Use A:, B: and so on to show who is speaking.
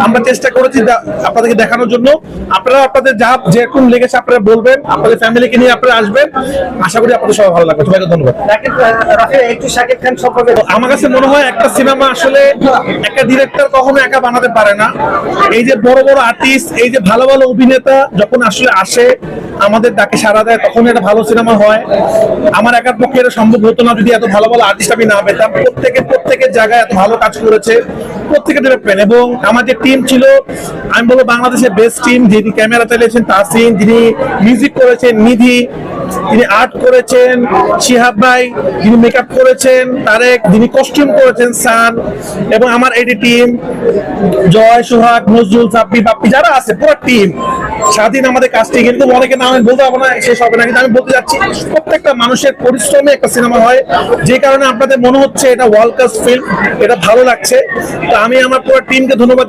A: আমরা চেষ্টা করেছি আপনাদেরকে দেখানোর জন্য। আপনারা আপনাদের যা যেরকম লেগেছে আপনারা বলবেন, আপনাদের ফ্যামিলিকে নিয়ে আপনারা আসবেন। আশা করি আপনাদের সবাই ভালো লাগবে। সবাইকে ধন্যবাদ।
B: একটু শাকিব খান সম্পর্কে
A: আমার কাছে মনে হয় একটা সিনেমা আসলে একটা ডিরেক্টর কখনো একা বানাতে পারে না। এই যে বড় বড় আর্টিস্ট, এই যে ভালো ভালো অভিনেতা যখন আসলে আসে আমাদের ডাকে সাড়া দেয়, তখন একটা ভালো সিনেমা হয়। আমার একার পক্ষে এটা সম্ভব হতো না যদি এত ভালো ভালো আর্টিস্ট আমি না পেতাম। প্রত্যেকের জায়গায় এত ভালো কাজ করেছে, প্রত্যেকে ডিরেক্টর। এবং আমার যে টিম ছিল, আমি বলবো বাংলাদেশের বেস্ট টিম। যিনি ক্যামেরা চালিয়েছেন তাসিন, যিনি মিউজিক করেছেন নিধি, যিনি আর্ট করেছেন শিহাব ভাই, যিনি মেকআপ করেছেন তারেক, যিনি কস্টিউম করেছেন সান, এবং আমার এডি টিম জয়, সোহাগ, নজরুল, সাব্বি, বাপ্পি যারা আছে পুরো টিম। স্বাধীন আমাদের কাজটি কিন্তু অনেকে নাম আমি বলতে পারবো না, শেষ হবে না, কিন্তু আমি বলতে যাচ্ছি প্রত্যেকটা মানুষের পরিশ্রমে একটা সিনেমা হয়, যে কারণে আপনাদের মনে হচ্ছে এটা ওয়ার্ল্ড ক্লাস ফিল্ম, এটা ভালো লাগছে। তো আমি আমার পুরো টিমকে ধন্যবাদ।